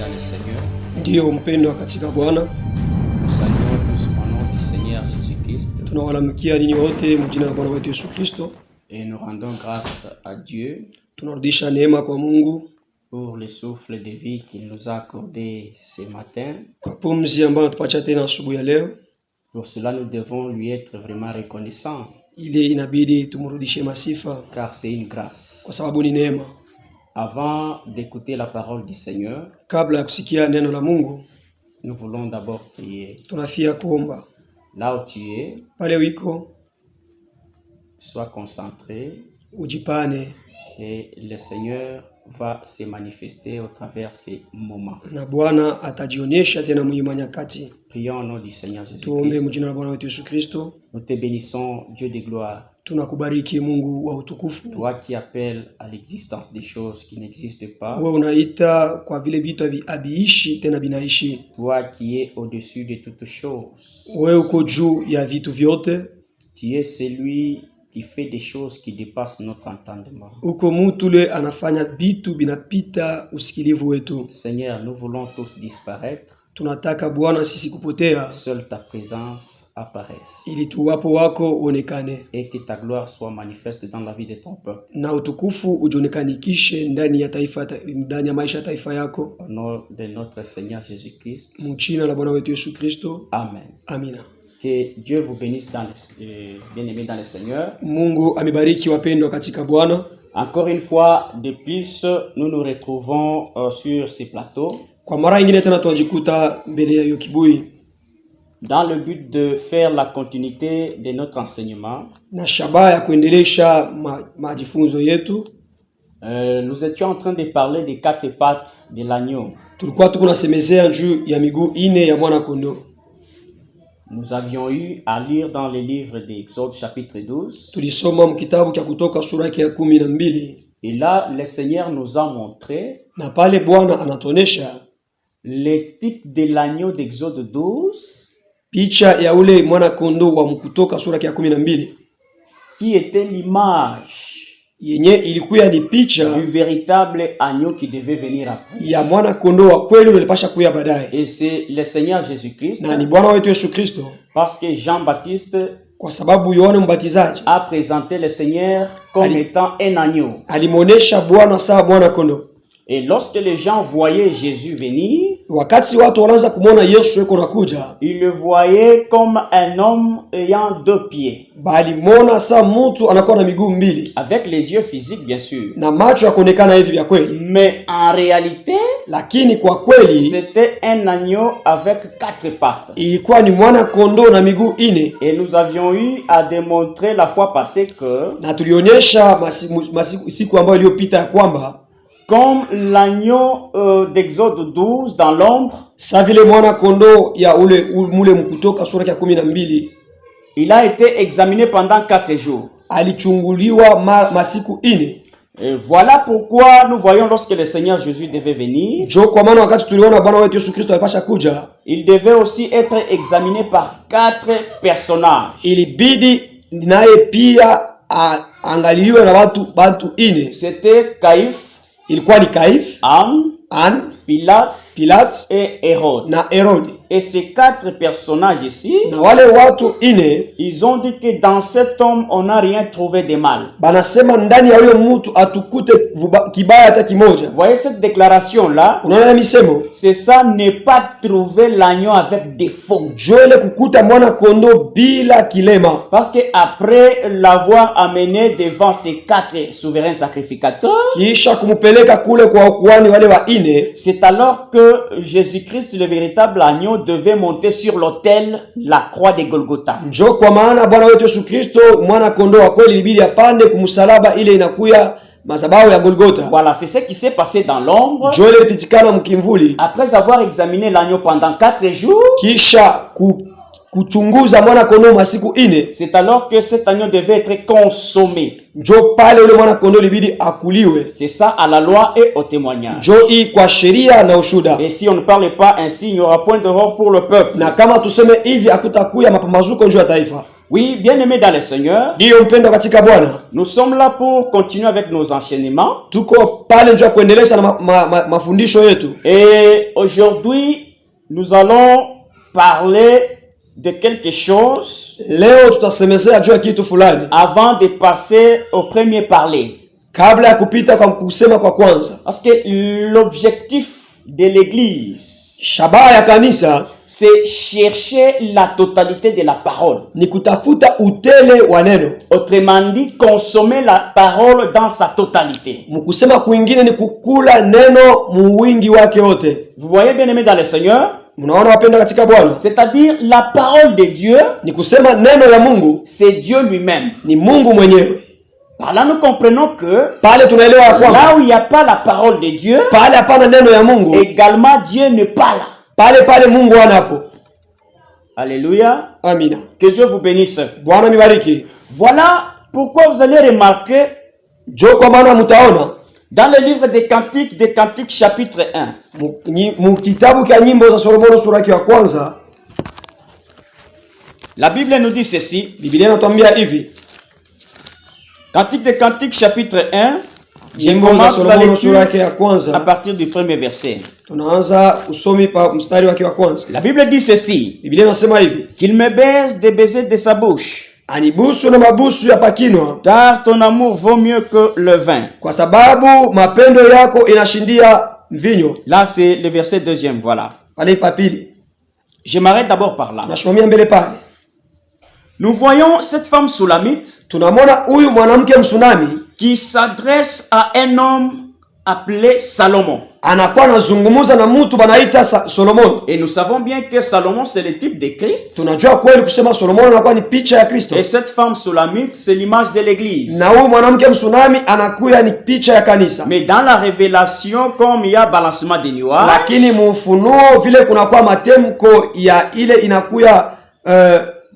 dans le Seigneur. Ndiyo mpendwa katika Bwana, Nous saluons tous au nom du Seigneur Jésus-Christ tunawalamikia ninyi wote mjina la Bwana wetu Yesu Kristo. et nous rendons grâce à Dieu Tunarudisha neema kwa Mungu pour le souffle de vie qu'il nous a accordé ce matin. kwa pumzi ambayo tupacha tena asubuhi ya leo. Pour cela, nous devons lui être vraiment reconnaissants, Ile inabidi tumrudishie masifa car c'est une grâce. kwa sababu ni neema. Avant d'écouter la parole du Seigneur, Kabla ya kusikia neno la Mungu, nous voulons d'abord prier. tunafia kuomba. Là où tu es, Pale wiko sois concentré ujipane et le Seigneur va se manifester au travers ces moments. na Bwana atajionyesha tena mwima nyakati. Prions au nom du Seigneur Tuombe Jésus-Christ. mjina la Bwana wetu Yesu Kristo. Nous te bénissons, Dieu de gloire, Tunakubariki Mungu wa utukufu. toi qui appelles à l'existence des choses qui n'existent pas, Wewe unaita kwa vile vitu haviishi tena binaishi. toi qui es au-dessus de toutes choses. Wewe uko juu ya vitu vyote. Tu es celui qui fait des choses qui dépassent notre entendement. Uko mtu ule anafanya vitu binapita usikilivu wetu. Seigneur, nous voulons tous disparaître, Tunataka Bwana sisi kupotea seule ta présence apparaisse ili tuwapo wako uonekane et que ta gloire soit manifeste dans la vie de ton peuple. na utukufu ujionekanikishe ndani ya taifa, ndani ya maisha ya taifa yako. Au nom de notre Seigneur Jésus-Christ. Mchina la Bwana wetu Yesu Kristo. Amen. Amina. Que Dieu vous bénisse dans bien-aimés dans le Seigneur. Mungu amebariki wapendwa katika Bwana. Encore une fois de plus, nous nous retrouvons sur ces plateaux Kwa mara nyingine tena tunajikuta mbele ya hiyo kibui dans le but de faire la continuité de notre enseignement. na shabaha ya kuendelesha majifunzo yetu. Nous étions en train de parler des 4 pattes de l'agneau. Tulikuwa tuko nasemezea juu ya miguu ine ya mwana kondoo. Nous avions eu à lire dans le livre d'Exode chapitre 12. Tulisoma mkitabu cha Kutoka sura ya 12. Et là, le Seigneur nous a montré Na pale Bwana anatuonesha le type de l'agneau d'Exode 12 picha ya ule mwana kondoo wa Kutoka sura ya 12 qui était l'image yenye ilikuwa ni picha du véritable agneau qui devait venir après. ya mwana kondoo wa kweli ulipasha kuya baadaye. Et c'est le Seigneur Jésus-Christ, Na ni Bwana wetu Yesu Kristo, parce que Jean-Baptiste kwa sababu Yohana Mbatizaji a présenté le Seigneur comme étant un agneau. alimonesha Bwana sawa mwana kondoo. Et lorsque les gens voyaient Jésus venir, Wakati watu wanaanza kumwona Yesu yuko nakuja, ils le voyaient comme un homme ayant 2 pieds, bali mona saa mtu anakuwa na miguu mbili avec les yeux physiques bien sûr. na macho ya kuonekana hivi vya kweli, Mais en réalité, lakini kwa kweli c'était un agneau avec 4 pattes. ilikuwa ni mwana kondoo na miguu ine. Et nous avions eu à démontrer la fois passée que, Na tulionyesha siku ambayo iliyopita ya kwamba comme l'agneau d'Exode 12 dans l'ombre, sa vile mwana kondoo ya mule Kutoka sura ya 12 il a été examiné pendant 4 jours. alichunguliwa masiku ine. Et voilà pourquoi nous voyons lorsque le Seigneur Jésus devait venir, Jo kwa maana wakati tuliona Bwana wetu Yesu Kristo alipasha kuja, il devait aussi être examiné par 4 personnages. ilibidi naye pia angaliwe na watu ine. C'était Caïphe, Ilikuwa ni Kaifa, Anne, Pilate et Hérode. na Herode. Et ces 4 personnages ici, Na wale watu ine ils ont dit que dans cet homme, on n'a rien trouvé de mal. banasema ndani ya huyo mtu atukute kibaya hata kimoja. Vous voyez cette déclaration-là? Unaona misemo? C'est ça, ne pas trouver l'agneau avec défaut. Joele kukuta mwana kondoo bila kilema. Parce que après l'avoir amené devant ces 4 souverains sacrificateurs, Kisha kumupeleka kule kwa ukuhani wale wa ine, c'est alors que Jésus-Christ, le véritable agneau, devait monter sur l'autel, la croix de Golgotha. njo kwa maana Bwana wetu Yesu Kristo mwana kondoo wa kweli ilibidi apande kumsalaba ile inakuya madhabahu ya Golgotha. Voilà, c'est ce qui s'est passé dans l'ombre. Joele lipitikana mkimvuli. Après avoir examiné l'agneau pendant 4 jours, Kisha kuchunguza mwana kondoo masiku ine, c'est alors que cet agneau devait être consommé. njo pale ule mwana kondoo libidi akuliwe. C'est ça à la loi et au témoignage. Njo hii kwa sheria na ushuda. Et si on ne parle pas ainsi, il n'y aura point d'erreur pour le peuple. Na kama tuseme hivi hakutakuya mapambazuko juu ya taifa. Oui, bien-aimés dans le Seigneur, Ndiyo mpendo katika Bwana, nous sommes là pour continuer avec nos enseignements. tuko pale njoo kuendelesha na mafundisho yetu. Et aujourd'hui, nous allons parler de quelque chose Leo tutasemezea juu ya kitu fulani avant de passer au premier parler. kabla ya kupita kwa kusema kwa kwanza. Parce que l'objectif de l'Église, Shabaha ya kanisa c'est chercher la totalité de la parole. ni kutafuta utele wa neno. Autrement dit, consommer la parole dans sa totalité. Mkusema kwingine ni kukula neno muwingi wake wote. Vous voyez, bien-aimés dans le Seigneur, Mnaona wapenda katika Bwana? c'est-à-dire la parole de Dieu, Ni kusema neno ya Mungu c'est Dieu lui-même. ni Mungu mwenyewe. Par là, nous comprenons que Pale tunaelewa ya kwamba là où il n'y a pas la parole de Dieu, pale hapana neno ya Mungu, également Dieu n'est pas là. pale Mungu anapo. Alléluia. Amina. Que Dieu vous bénisse. Bwana mibariki. Voilà pourquoi vous allez remarquer Jo kwa maana mtaona dans le livre des Cantiques chapitre 1. mu kitabu cha nyimbo za Solomoni sura ya kwanza, La Bible nous dit ceci. Biblia inatuambia hivi. Cantiques chapitre 1. Je Nyimbo za commence la Solomoni sura lecture ya à kwanza. partir du premier verset. Tunaanza usomi pa mstari wake wa kwanza. La Bible dit ceci. Biblia inasema hivi. Qu'il me baise des baisers de sa bouche, Anibusu na mabusu ya pakinwa, car ton amour vaut mieux que le vin. kwa sababu mapendo yako inashindia mvinyo. Là, c'est le verset 2e, voilà. Pale pa pili. Je m'arrête d'abord par là. Nashimamia mbele pale. Nous voyons cette femme soulamite Tunamwona huyu mwanamke msunami qui s'adresse à un homme appelé Salomon. anakuwa anazungumza na mtu banaita Solomoni. Et nous savons bien que Salomon, c'est le type de Christ. Tunajua kweli kusema Solomoni anakuwa ni picha ya Kristo. Et cette femme soulamite, c'est l'image de l'église. Na huyu mwanamke msunami anakuya ni picha ya kanisa. Mais dans la révélation, comme il y a balancement des nuages, Lakini mufunuo vile kunakuwa matemko ya ile inakuya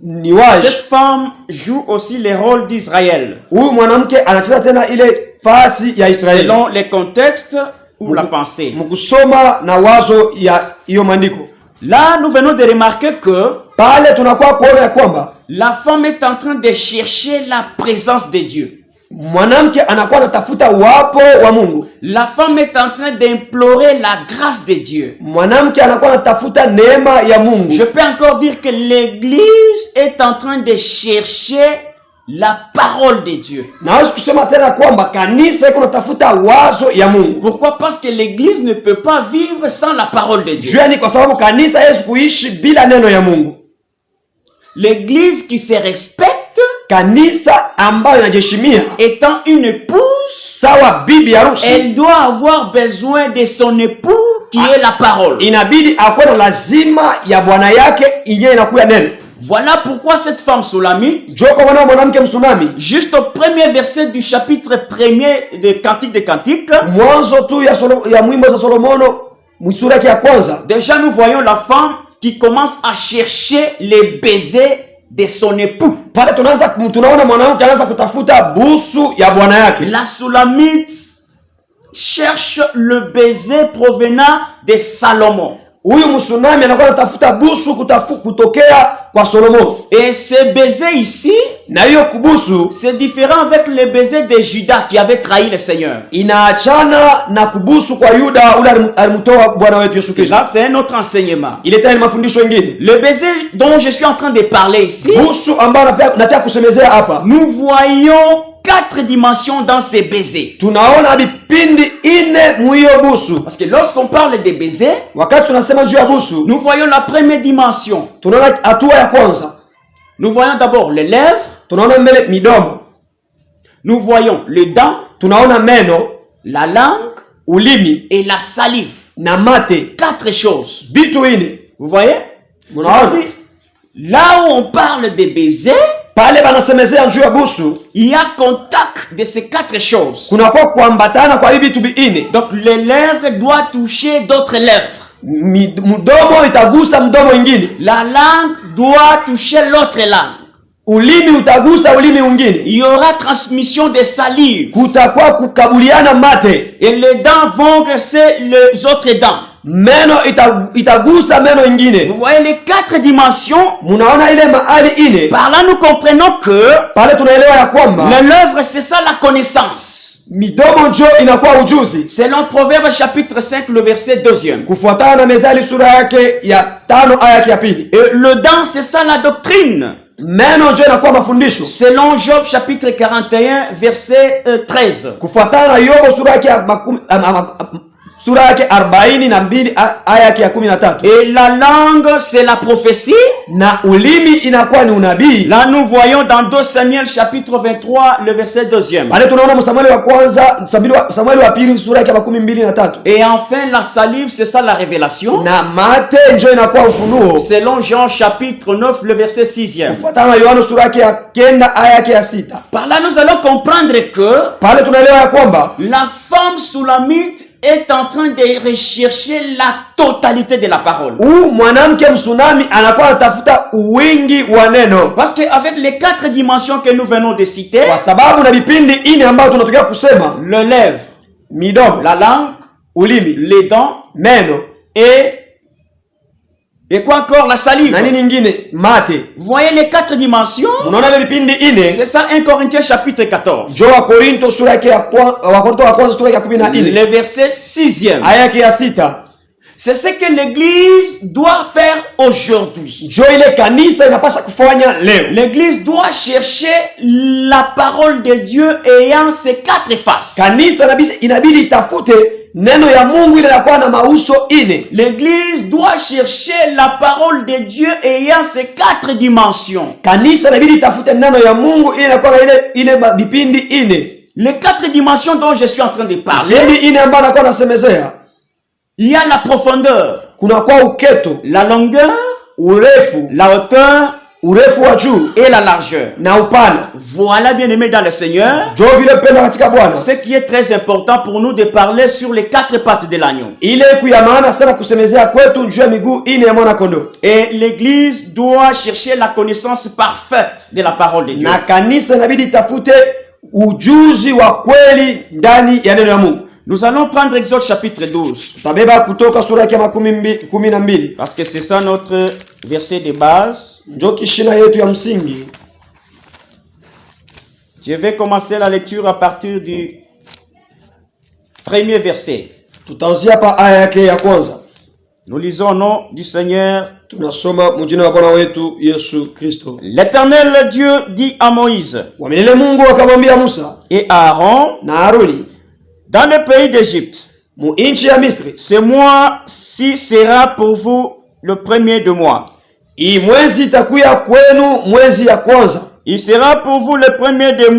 niwaje. cette femme joue aussi le rôle d'Israël. Huyu mwanamke anacheza tena ile fasi ya Israeli. Selon les contextes ou la pensée. Mkusoma na wazo ya hiyo maandiko. Là, nous venons de remarquer que Pale tunakuwa kuona ya kwamba la femme est en train de chercher la présence de Dieu. mwanamke anakuwa anatafuta wapo wa Mungu. La femme est en train d'implorer la grâce de Dieu. Mwanamke anakuwa anatafuta neema ya Mungu. Je peux encore dire que l'église est en train de chercher la parole de Dieu. Naweza kusema tena kwamba kanisa iko natafuta wazo ya Mungu. Pourquoi? Parce que l'église ne peut pas vivre sans la parole de Dieu. Jua ni kwa sababu kanisa haiwezi kuishi bila neno ya Mungu. L'église qui se respecte, Kanisa ambayo inajiheshimia étant une épouse, sawa bibi harusi, elle doit avoir besoin de son époux qui est la parole. inabidi akuwe na lazima ya bwana yake yenyewe inakuya neno. Voilà pourquoi cette femme soulamite, Jua kwa maana mwanamke msunami, juste au premier verset du chapitre 1er de Cantique des Cantiques, mwanzo tu ya mwimbo za Solomono msura yake ya kwanza, déjà nous voyons la femme qui commence à chercher les baisers de son époux. pale tunaona mwanamke anaanza kutafuta busu ya bwana yake. La soulamite cherche le baiser provenant de Salomon. Huyu msunami anakuwa anatafuta busu kutokea kwa Solomoni. Et ce baiser ici, Na hiyo kubusu c'est différent avec le baiser de Judas qui avait trahi le Seigneur. inaachana na kubusu kwa Yuda ule alimtoa Bwana wetu Yesu Kristo. Là, c'est un autre enseignement. Ile tena ni mafundisho mengine. Le baiser dont je suis en train de parler ici, Busu ambayo nataka kusemezea hapa. nous voyons 4 dimensions dans ces baisers. Tunaona vipindi ine mwiyo busu. Parce que lorsqu'on parle de baisers, Wakati tunasema juu ya busu, nous voyons la première dimension. tunaona hatua ya kwanza. Nous voyons d'abord les lèvres, Tunaona mbele midomo. nous voyons les dents, Tunaona meno, la langue ulimi et la salive. na mate. 4 choses. Bitu ine. Vous voyez? Munaona? C'est-à-dire, là où on parle de baisers, Pale banasemezea juu ya busu, il y a contact de ces 4 choses. kunakuwa kuambatana kwa hivi vitu viine. Donc les lèvres doivent toucher d'autres lèvres. Mdomo itagusa mdomo ingine. La langue doit toucher l'autre langue. Ulimi utagusa ulimi mwingine. Il y aura transmission de salive. Kutakuwa kukabuliana mate. Et les dents vont graisser les autres dents. meno itagusa meno ingine. Vous voyez les 4 dimensions. Munaona ile mahali ine. Par là, nous comprenons que Pale tunaelewa ya kwamba l'œuvre, c'est ça la connaissance. midomo njo inakuwa ujuzi. Selon Proverbe chapitre 5, le verset 2e. Kufuatana na Mezali sura yake ya 5 aya yake ya pili. Et le dent, c'est ça la doctrine. Meno njo inakuwa mafundisho. Selon Job chapitre 41, verset 13. Kufuatana na Yobo sura yake ya sura yake 42 aya yake ya 13. Et la langue, c'est la prophétie. Na ulimi inakuwa ni unabii. Là, nous voyons dans 2 Samuel chapitre 23, le verset 2e. Pale tunaona Samueli wa kwanza, Samueli wa pili sura yake ya 23. Et enfin, la salive, c'est ça la révélation. Na mate njo inakuwa ufunuo. Selon Jean chapitre 9, le verset 6e. Kufuatana na Yohana sura yake ya 9 aya yake ya 6. Par là, nous allons comprendre que Pale tunaelewa ya kwamba la femme soulamite est en train de rechercher la totalité de la parole. Mwanamke msunami anakuwa anatafuta uwingi wa neno. Parce qu'avec les 4 dimensions que nous venons de citer, Kwa sababu na vipindi ine ambayo tunatokea kusema, le lèvre, midomo, la langue, ulimi, les dents meno et quoi encore, la salive. na nini nyingine, mate. Vous voyez les 4 dimensions? Unaona ile vipindi ine? C'est ça 1 Corinthiens chapitre 14. Jo wa Korinto sura yake ya Wakorintho wa kwanza sura yake ya 14. Le verset 6e. Aya yake ya 6. C'est ce que l'église doit faire aujourd'hui. Jo ile kanisa inapaswa kufanya leo. L'église doit chercher la parole de Dieu ayant ses 4 faces. Kanisa inabidi itafute neno ya Mungu ile inakuwa na mauso ine. L'église doit chercher la parole de Dieu ayant ses 4 dimensions. Kanisa inabidi itafute neno ya Mungu ile inakuwa na ile vipindi ine. Les 4 dimensions dont je suis en train de parler. Ine ambayo nakuwa nasemezea. Il y a la profondeur, kuna kwa uketo, la longueur, urefu, la hauteur, urefu wa juu et la largeur. na upana. Voilà, bien aimé dans le Seigneur, Jo vile penda katika Bwana. ce qui est très important pour nous de parler sur les 4 pattes de l'agneau. Ile ya maana sana kusemezea kwetu juu ya miguu ine ya mwana kondoo. Et l'église doit chercher la connaissance parfaite de la parole de Dieu. Na kanisa inabidi tafute ujuzi wa kweli ndani ya neno ya Mungu. Nous allons prendre Exode chapitre 12. Tabeba kutoka sura yake ya 12. Parce que c'est ça notre verset de base. Njo kishina yetu ya msingi. Je vais commencer la lecture à partir du premier verset. Tutaanzia pa aya yake ya kwanza. Nous lisons au nom du Seigneur. Tunasoma mjina wa Bwana wetu Yesu Kristo. L'Éternel Dieu dit à Moïse Wamilele Mungu akamwambia Musa et à Aaron na Haruni, dans le pays d'Égypte, mu nchi ya Misri, ce mois-ci sera pour vous le premier de mois. hii mwezi itakuya kwenu mwezi ya kwanza. Il sera pour vous le premier de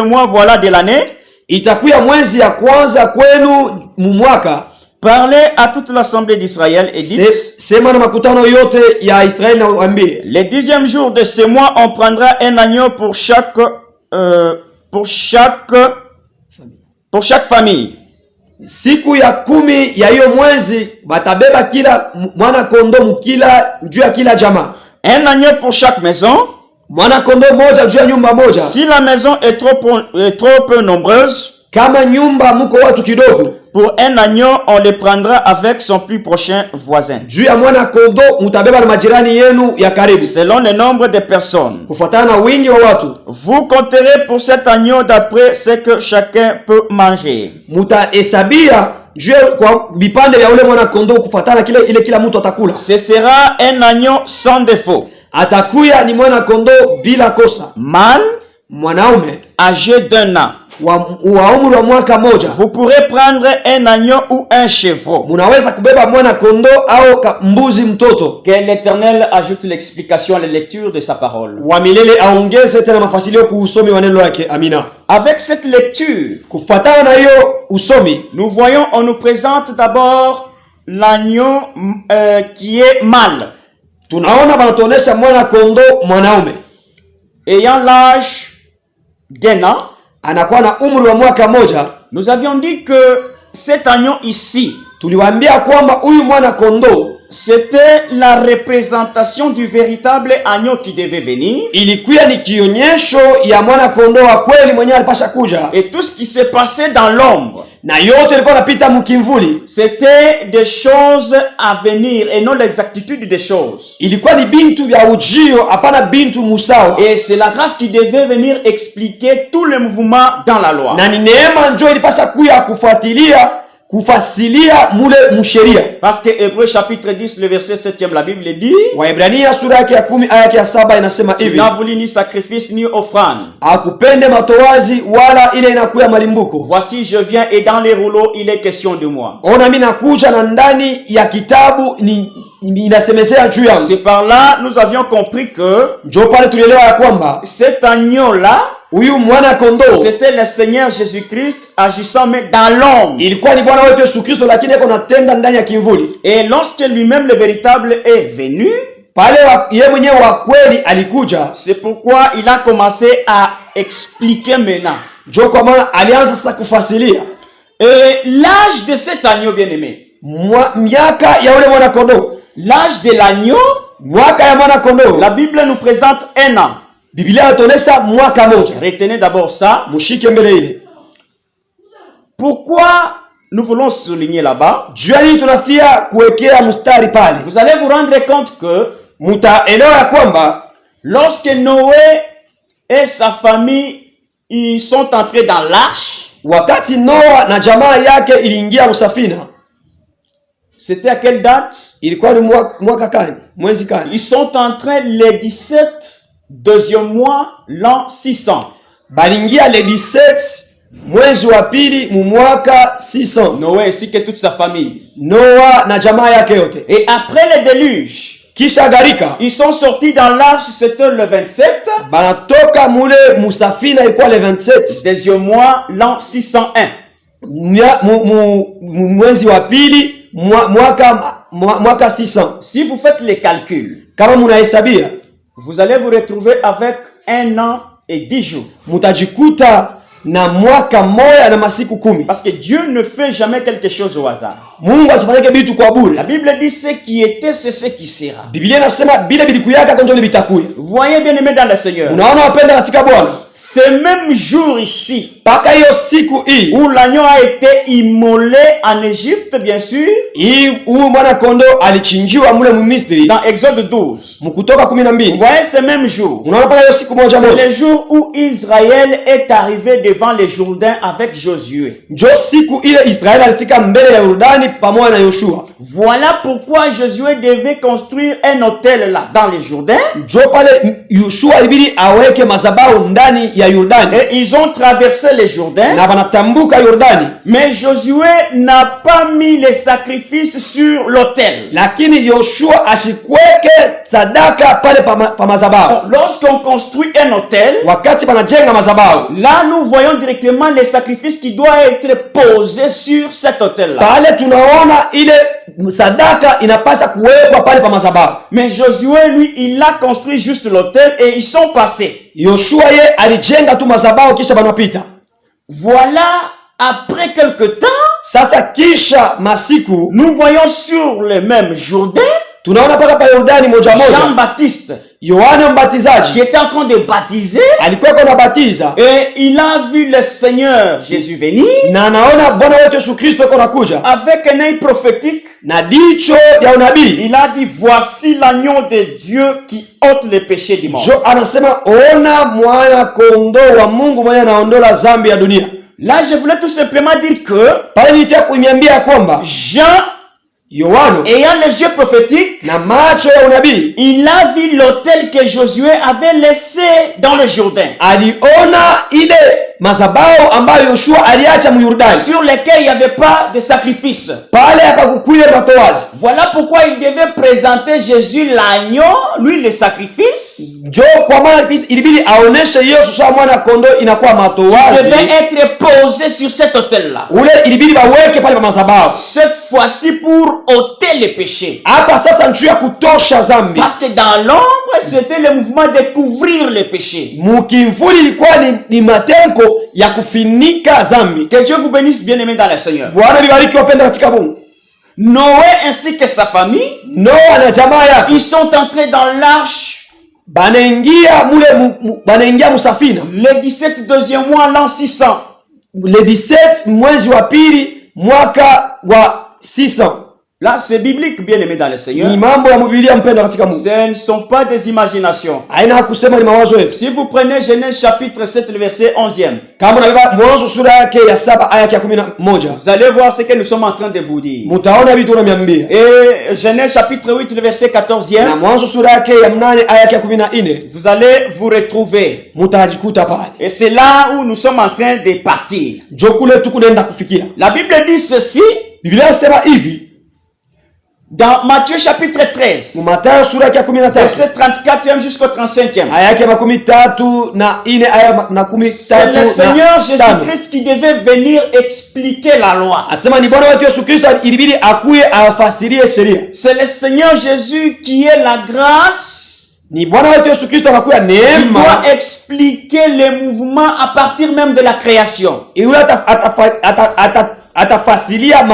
mois, voilà, de l'année. Itakuya mwezi ya kwanza kwenu mwaka. Parlez à toute l'assemblée d'Israël et dites, sema na makutano yote ya Israeli na uambie, le 10e jour de ce mois, on prendra un agneau pour chaque famille. Siku ya 10 ya hiyo mwezi batabeba kila mwana kondo mkila juu ya kila jamaa. Un agneau pour chaque maison. Mwana kondo moja juu ya nyumba moja. Si la maison est trop peu nombreuse, kama nyumba mko watu kidogo, pour un agneau, on le prendra avec son plus prochain voisin. Juu ya mwana kondo mutabeba na majirani yenu ya karibu. Selon le nombre de personnes. Kufuatana na wingi wa watu. Vous compterez pour cet agneau d'après ce que chacun peut manger. Mutahesabia juu kwa vipande vya ule mwana kondo kufuatana kila mtu atakula. Ce sera un agneau sans défaut. Atakuya ni mwana kondo bila kosa. Mâle, mwanaume âgé d'un an. wa umri wa mwaka moja. Vous pourrez prendre un agneau ou un chevreau. Munaweza kubeba mwana kondo au mbuzi mtoto. Que l'Éternel ajoute l'explication à la lecture de sa parole. Wa milele aongeze tena mafasilio kuusomi wa neno lake. Amina. Avec cette lecture, kufuatana na hiyo usomi, nous voyons, on nous présente d'abord l'agneau qui est mâle. Tunaona banatuonesha mwana kondo mwanaume ayant l'âge d'un an. Anakuwa na umri wa mwaka moja. Nous avions dit que cet agneau ici, tuliwaambia kwamba huyu mwana kondo, c'était la représentation du véritable agneau qui devait venir. Ilikuwa ni kionyesho ya mwana kondoo wa kweli mwenyewe alipasha kuja. Et tout ce qui s'est passé dans l'ombre, Na yote ilikuwa napita mkimvuli. c'était des choses à venir et non l'exactitude des choses. Ilikuwa ni bintu vya ujio, hapana bintu musawa. Et c'est la grâce qui devait venir expliquer tout le mouvement dans la loi. Na ni neema njoo ilipasha kuya kufasilia mule msheria. Parce que Hébreux chapitre 10, le verset 7e, la Bible dit, Waebrania sura yake ya 10 aya ya 7 inasema hivi: n'a voulu ni sacrifice ni offrande. Akupende matowazi wala ile inakuya malimbuko. Voici je viens et dans les rouleaux il est question de moi. Ona mimi nakuja na ndani ya kitabu inasemezea juu yangu. C'est par là nous avions compris que njoo pale tulielewa ya kwamba cet agneau là, huyu mwana kondoo, c'était le Seigneur Jésus-Christ agissant mais dans l'ombre. Ilikuwa ni Bwana wetu Yesu Kristo, lakini yako natenda ndani ya kivuli. Et lorsque lui-même le véritable est venu, pale yeye mwenyewe wa kweli alikuja. C'est pourquoi il a commencé à expliquer maintenant. Njoo kwa maana alianza sasa kufasilia. Et l'âge de cet agneau bien-aimé, miaka ya ule mwana kondoo, l'âge de l'agneau, mwaka ya mwana kondoo, la Bible nous présente 1 an. Biblia inatuonesha mwaka moja. Retenez d'abord ça. Mushike mbele ile. Pourquoi nous voulons souligner là-bas? Juani tunafia kuwekea mstari pale. Vous allez vous rendre compte que mutaelewa ya kwamba lorsque Noé et sa famille ils sont entrés dans l'arche, wakati Noa na jamaa yake iliingia msafina, c'était à quelle date? Ilikuwa ni mwaka gani? Mwezi gani? Ils sont entrés le 17 deuxième mois l'an 600. Balingia le 17 mwezi wa pili mu mwaka 600. Noé ainsi que toute sa famille. Noa na jamaa yake yote. Et après le déluge, kisha garika, ils sont sortis dans l'arche, c'était le 27. Banatoka mule musafina ilikuwa le 27. Deuxième mois l'an 601. Mwezi wa pili mwaka 600. Si vous faites les calculs, kama munahesabia, vous allez vous retrouver avec 1 an et 10 jours. Mutajikuta na mwaka moja na masiku 10. Parce que Dieu ne fait jamais quelque chose au hasard. Mungu asifanyike bitu kwa bure. La Bible dit ce qui était, c'est ce qui sera. Biblia inasema bila bilikuyaka konjo bitakuya. Vous voyez bien aimé dans le Seigneur. Unaona wapenda katika Bwana. Ce même jour ici, paka hiyo siku hii, où l'agneau a été immolé en Égypte, bien sûr. Huyu mwana kondo alichinjiwa mule Misri. Dans Exode 12. Mkutoka 12. Vous voyez ce même jour. Unaona paka hiyo siku moja moja. C'est le jour où Israël est arrivé devant le Jourdain avec Josué. Njo siku ile Israeli alifika mbele ya Yordani pamoja na Yoshua. Voilà pourquoi Josué devait construire un hôtel là dans le Jourdain. Njo pale Yoshua ilibidi aweke madhabahu ndani ya Yordani. Et ils ont traversé le Jourdain. Na banatambuka Yordani. Mais Josué n'a pas mis les sacrifices sur l'autel. Lakini Yoshua asikweke sadaka pale pa madhabahu. Lorsqu'on construit un hôtel, wakati banajenga madhabahu, là nous voyons directement les sacrifices qui doivent être posés sur cet hôtel là. Pale tunaona ile sadaka inapasa kuwekwa pale pa madhabahu. Mais Josué lui il a construit juste l'autel et ils sont passés. Yoshua ye alijenga tu madhabahu kisha banapita. Voilà, après quelque temps, sasa kisha masiku, nous voyons sur le même Jourdain, tunaona paka pa Yordani moja moja, Jean-Baptiste, Yohana Mbatizaji, qui était en train de baptiser, alikuwa kuna batiza, et il a vu le Seigneur Jésus venir, na anaona Bwana wetu Yesu Kristo kuna kuja, avec un œil prophétique, na dicho ya unabii. Il a dit, voici l'agneau de Dieu qui ôte les péchés du monde. Jo anasema ona mwana kondoo wa Mungu mwenye anaondola dhambi ya dunia. Là je voulais tout simplement dire que pale nitaka kuniambia kwamba Jean, Yohana, ayant les yeux prophétiques, na macho ya unabii, il a vu l'autel que Josué avait laissé dans le Jourdain. Aliona ile madhabahu ambayo Yoshua aliacha Myordani, sur lesquels il n'y avait pas de sacrifice. Pale hapakukuye matowazi. Voilà pourquoi il devait présenter Jésus l'agneau, lui le sacrifice. Jo kwa maana ilibidi aoneshe Yesu sawa mwana kondoo inakuwa matowazi. Il devait être posé sur cet autel là. Ule ilibidi baweke pale pa madhabahu. Cette fois-ci pour ôter les péchés. Hapa sasa nchu ya kutosha dhambi. Parce que dans l'ombre c'était le mouvement de couvrir les péchés. Mukimvuli ilikuwa ni matenko ya kufinika dhambi. Que Dieu vous bénisse bien-aimés dans le Seigneur. Bwana bibariki wapenda katika Mungu. Noé ainsi que sa famille, Noa na jamaa yake ils sont entrés dans l'arche banaingia banaingia musafina le 17 deuxième mois l'an 600. le 17 mwezi wa pili mwaka wa 600. Là, c'est biblique, bien aimé dans le Seigneur. Ni mambo ya Biblia mpendwa katika Mungu. Ce ne sont pas des imaginations. Haina kusema ni mawazo yetu. Si vous prenez Genèse chapitre 7, le verset 11e, Kama unabeba Mwanzo sura yake ya 7 aya ya 11, vous allez voir ce que nous sommes en train de vous dire. mutaona vitu tunamiambia. Et Genèse chapitre 8, le verset 14e, Na Mwanzo sura yake ya 8 aya ya 14, vous allez vous retrouver. mutajikuta pale. Et c'est là où nous sommes en train de partir. Jo kule tukunaenda kufikia. La Bible dit ceci Biblia inasema hivi dans Matthieu chapitre 13, Mathayo sura yake ya 13 verset 34e jusqu'au 35e. aya yake ya 13 aya na 13. C'est le Seigneur Jésus-Christ qui devait venir expliquer la loi. Asema ni Bwana wetu Yesu Kristo ilibidi akuye afasirie sheria. C'est le Seigneur Jésus qui est la grâce. Ni Bwana wetu Yesu Kristo anakuya Il neema doit expliquer les mouvements à partir même de la création. yule atafasilia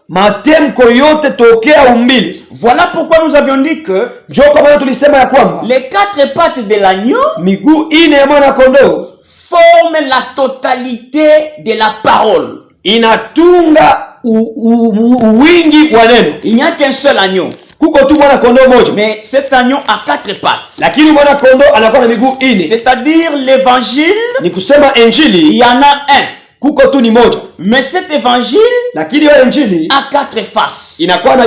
matemko yote tokea umbili. Voilà pourquoi nous avions dit que Jo kama tulisema ya kwamba les quatre pattes de l'agneau miguu ine ya mwana kondoo forment la totalité de la parole. inatunga wingi wa neno. Il n'y a qu'un seul agneau. Kuko tu mwana kondoo moja, Mais cet agneau a quatre pattes. lakini mwana kondoo anakuwa na miguu ine. C'est-à-dire l'évangile, Ni kusema il injili y en a un. kuko tu ni moja, Mais cet évangile lakini hiyo injili a quatre faces. inakuwa na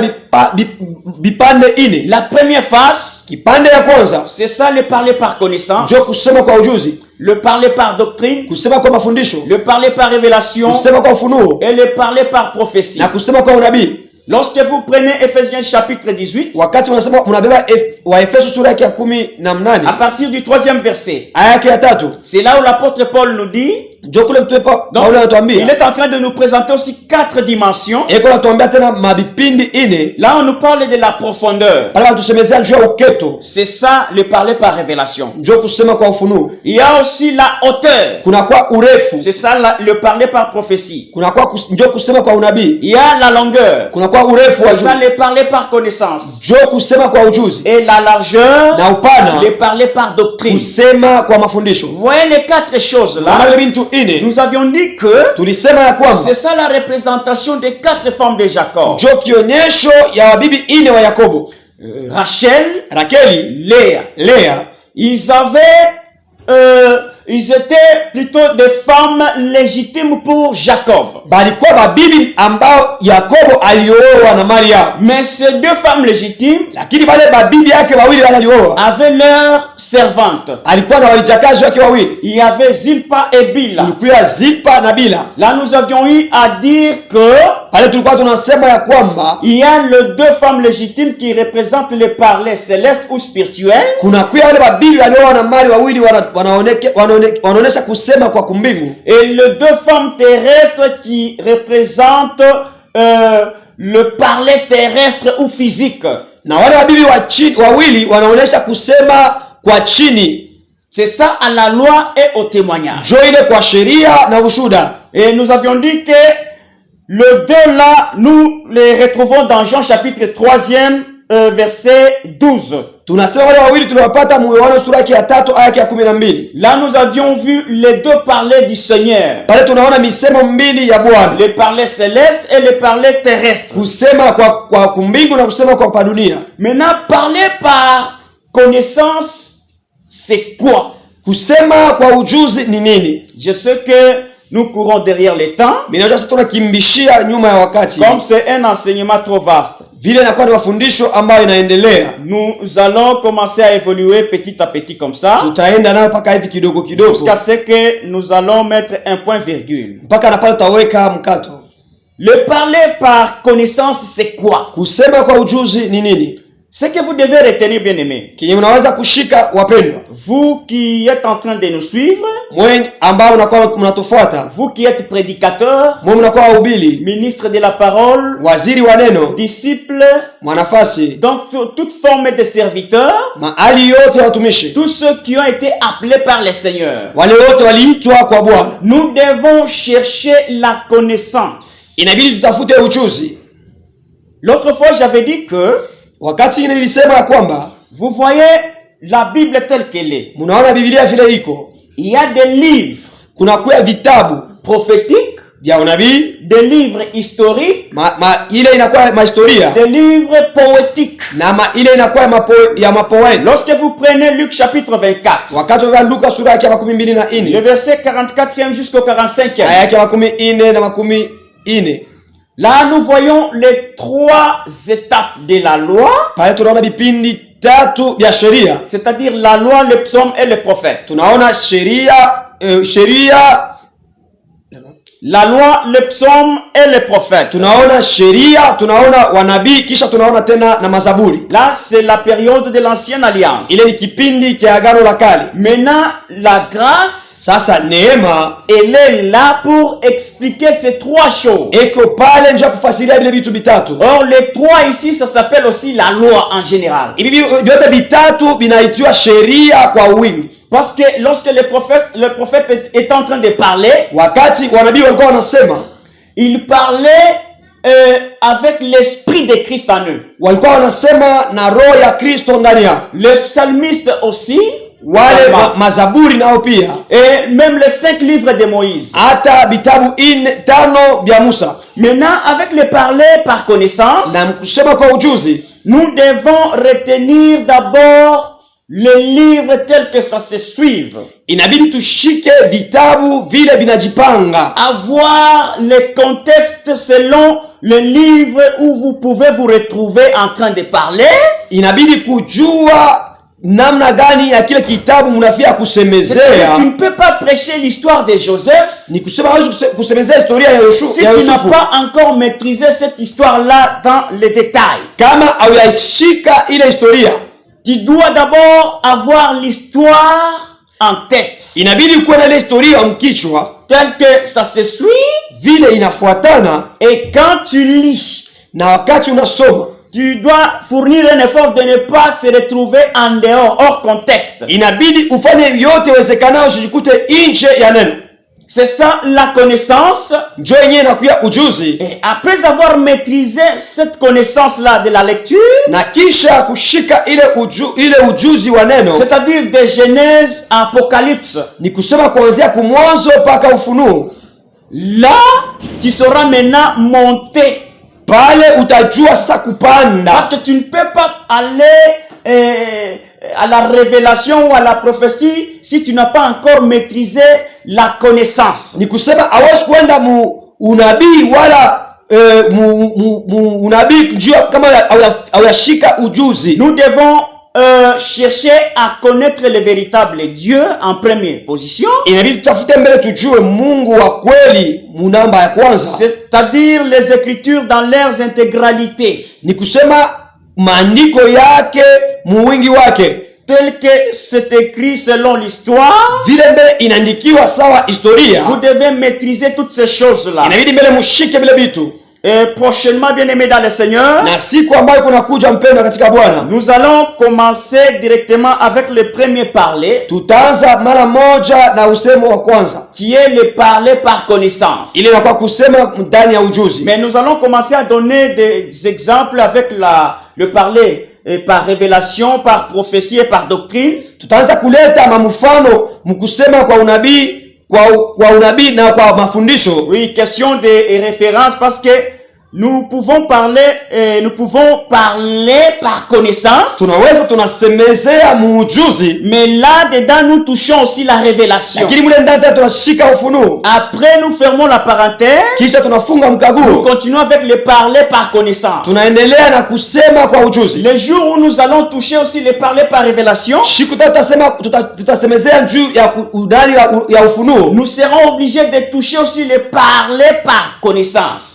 vipande ine. La première face, Kipande ya kwanza c'est ça le parler par connaissance, njo kusema kwa ujuzi, le parler par doctrine, kusema kwa mafundisho, le parler par révélation kusema kwa ufunuo et le parler par prophétie. na kusema kwa unabii. Lorsque vous prenez Ephésiens chapitre 18, Wakati unasema unabeba wa Efeso sura yake ya 18 à partir du 3e verset, aya yake ya 3, c'est là où l'apôtre Paul nous dit, njo kule mtume Paulo il anatuambia, est en train de nous présenter aussi quatre dimensions. eko anatuambia tena mabipindi ine. Là, on nous parle de la profondeur. Pale wanatusemezea njoo ya uketo, C'est ça le parler par révélation. njoo kusema kwa ufunuo. Il y a aussi la hauteur. Kuna kwa urefu, C'est ça le parler par prophétie. kuna kwa njoo kusema kwa unabii. Il y a la longueur. Kuna kwa urefu wa C'est ça juu, le parler par connaissance. njoo kusema kwa ujuzi. Et la largeur, Na upana, le parler par doctrine. kusema kwa mafundisho. Vous voyez les quatre choses là. Maana bintu ine Nous avions dit que tulisema ya kwamba c'est ça la représentation des quatre femmes de Jacob. njoo kionyesho ya wabibi ine wa Yakobo: Rachel, Rakeli, Léa. Lea. Ils étaient plutôt des femmes légitimes pour Jacob. Balikuwa mabibi ambao Yakobo alioa na mali yao, Mais ces deux femmes légitimes lakini wale mabibi yake wawili wale alioa avaient leurs servantes. alikuwa na wajakazi wake wawili, Il y avait Zilpa et Bila. kulikuwa Zilpa na Bila. Là, nous avions eu à dire que Pale tulikuwa tunasema ya kwamba il y a les deux femmes légitimes qui représentent le parler céleste ou spirituel. kuna kuya wale mabibi walioa na mali wawili wanaonesha kusema kwa kumbingu, Et les deux femmes terrestres qui représentent le parler terrestre ou physique. na wale mabibi wawili wanaonesha kusema kwa chini, C'est ça à la loi et au témoignage. jo ile kwa sheria na ushuda. Et nous avions dit que le deux là, nous les retrouvons dans Jean chapitre 3e, verset 12. Tunasema wale wawili tuliwapata Yohana sura yake ya 3 aya ya 12. Là, nous avions vu les deux parler du Seigneur. Pale tunaona misemo mbili ya Bwana, Le parler céleste et le parler terrestre. kusema kwa kumbingu na kusema kwa dunia. Maintenant, parler par connaissance, c'est quoi? Kusema kwa ujuzi ni nini? Je sais que nous courons derrière les temps. Minajua sasa tunakimbishia nyuma ya wakati. Comme c'est un enseignement trop vaste, Vile inakuwa ni mafundisho ambayo inaendelea. nous allons commencer à évoluer petit à petit comme ça, Tutaenda nayo mpaka hivi kidogo kidogo, jusqu'à ce que nous allons mettre un point virgule. mpaka na pale tutaweka mkato. Le parler par connaissance, c'est quoi? Kusema kwa ujuzi ni nini? Ce que vous devez retenir, bien aimé, Kinyi mnaweza kushika wapendwa, vous qui êtes en train de nous suivre, mwenye ambao mnakuwa mnatufuata, vous qui êtes prédicateur, mwenye mnakuwa wahubiri, ministre de la parole, waziri wa neno, disciple, mwanafasi, donc toute forme de serviteur, mahali yote watumishi, tous ceux qui ont été appelés par le Seigneur. wale wote waliitwa kwa Bwana. Nous devons chercher la connaissance. Inabidi tutafute ujuzi. L'autre fois, j'avais dit que Wakati ingine nilisema ya kwamba vous voyez la Bible telle qu'elle est. munaona Biblia vile iko, Il y a des livres kuna kuya vitabu prophétiques, vya unabii, des livres historiques, ile inakuwa mahistoria des livres poétiques. na ile inakuwa ya mapoeti. Lorsque vous prenez Luc chapitre 24, Wakati wa Luka sura yake ya 24 le verset 44e jusqu'au 45e, aya yake ya 14 na 14, là nous voyons les 3 étapes de la loi, pale tunaona vipindi tatu vya sheria. c'est-à-dire la loi, le psaume et le prophète. Tunaona sheria, La loi, le psaume et le prophète. tunaona sheria, tunaona wanabii, kisha tunaona tena na mazaburi. Là, c'est la période de l'ancienne alliance. Ile ni kipindi cha agano la kale. Maintenant, la grâce, Sasa neema elle est là pour expliquer ces 3 choses. eko pale nje kufasiria vile vitu vitatu. Or, les 3 ici, ça s'appelle aussi la loi en général. Hivi vyote vitatu vinaitwa sheria kwa wingi. Parce que lorsque le prophète est en train de parler, Wakati wanabii walikuwa wanasema, il parlait avec l'esprit de Christ en eux. walikuwa wanasema na roho ya Kristo ndani yao. Le psalmiste aussi, Wale mazaburi nao pia, et même les 5 livres de Moïse. hata vitabu 5 vya Musa. Maintenant, avec le parler par connaissance, Na mkusema kwa ujuzi, nous devons retenir d'abord les livres tels que ça se suive. inabidi tushike vitabu vile vinajipanga, Avoir les contextes selon le livre où vous pouvez vous retrouver en train de parler. inabidi kujua namna gani ya kile kitabu mnafia kusemezea. Tu ne peux pas prêcher l'histoire de Joseph Ni kusema hawezi kusemezea historia ya si tu n'as Yusufu pas encore maîtrisé cette histoire-là dans les détails. kama hauyashika ile historia. Tu dois d'abord avoir l'histoire en tête, Inabidi kuwa na ile historia mkichwa telle que ça se suit, vile inafuatana, et quand tu lis, na wakati unasoma tu dois fournir un effort de ne pas se retrouver en dehors, hors contexte. inabidi ufanye yote wezekanao usijikute nje ya neno. C'est ça la connaissance. Njo yenyewe inakuya ujuzi, Et après avoir maîtrisé cette connaissance-là de la lecture, na kisha kushika ile ujuzi wa neno, c'est-à-dire de Genèse à Apocalypse, ni kusema kuanzia kumwanzo mpaka Ufunuo. là, tu sauras maintenant monter. Pale utajua sasa Parce kupanda, que tu ne peux pas aller à la révélation ou à la prophétie si tu n'as pas encore maîtrisé la connaissance. ni kusema hawezi kwenda unabii wala unabii kujua kama hauyashika ujuzi. Nous devons chercher à connaître le véritable Dieu en première position, Inabidi tutafute mbele tujue Mungu wa kweli munamba ya kwanza, c'est-à-dire les Écritures dans leurs intégralités, ni kusema maandiko yake muwingi wake, tel que c'est écrit selon l'histoire. vile mbele inaandikiwa sawa historia. Vous devez maîtriser toutes ces choses-là. Inabidi mbele mushike vile vitu, Et prochainement, bien-aimés dans le Seigneur, na siku ambayo kuna kuja mpendwa katika Bwana, nous allons commencer directement avec le premier parler, tutaanza mara moja na usemo wa kwanza, qui est le parler par connaissance. ile inakuwa kusema ndani ya ujuzi. Mais nous allons commencer à donner des exemples avec le parler par révélation, par prophétie et par doctrine. Tutaanza kuleta mfano mkusema kwa unabii, kwa unabii na kwa mafundisho. Oui, question de référence parce que nous pouvons parler par connaissance. Tunaweza tunasemezea muujuzi, Mais là-dedans, nous touchons aussi la révélation. lakini mule ndani tunashika ufunuo. Après, nous fermons la parenthèse. Kisha tunafunga Nous mkaguo, continuons avec le parler par connaissance. tunaendelea na kusema kwa ujuzi. Le jour où nous allons toucher aussi le parler par révélation, Siku tutasemezea juu ya udani ya ufunuo. nous serons obligés de toucher aussi le parler par connaissance.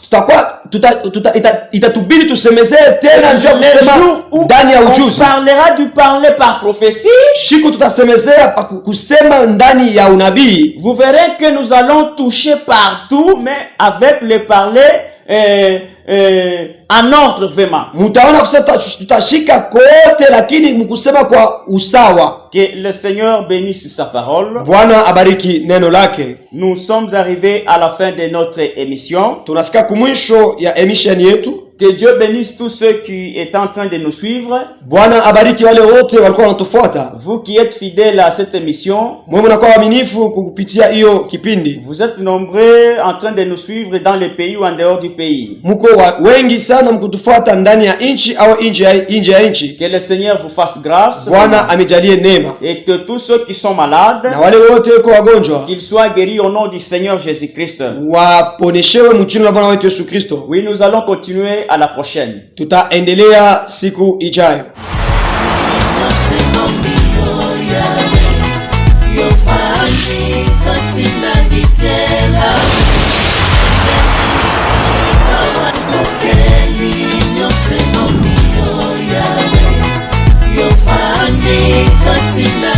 Itatubidi tusemezee tena juu ya Le kusema jour où ndani ya on ujuzi. parlera du parler par prophétie, Siku tutasemezea kusema ndani ya unabii. vous verrez que nous allons toucher partout, mais avec le parler en ordre vraiment. Mutaona kusema tutashika kote, lakini mkusema kwa usawa. Que le Seigneur bénisse sa parole. Bwana abariki neno lake. Nous sommes arrivés à la fin de notre émission. Tunafika kumwisho ya emission yetu. Que Dieu bénisse tous ceux qui sont en train de nous suivre. Bwana abariki wale wote walikuwa wanatufuata. Vous qui êtes fidèles à cette émission. Mwe mnakuwa waaminifu kupitia hiyo kipindi. Vous êtes nombreux en train de nous suivre dans le pays ou en dehors du pays. Mko wengi sana mkutufuata ndani ya nchi au nje ya nchi. Que le Seigneur vous fasse grâce. Bwana amejalie neema. Et que tous ceux qui sont malades, na wale wote wako wagonjwa, qu'ils soient guéris au nom du Seigneur Jésus-Christ. Waponeshewe mjina la Bwana wetu Yesu Kristo. Oui, nous allons continuer à la prochaine. Tutaendelea siku ijayo. Katina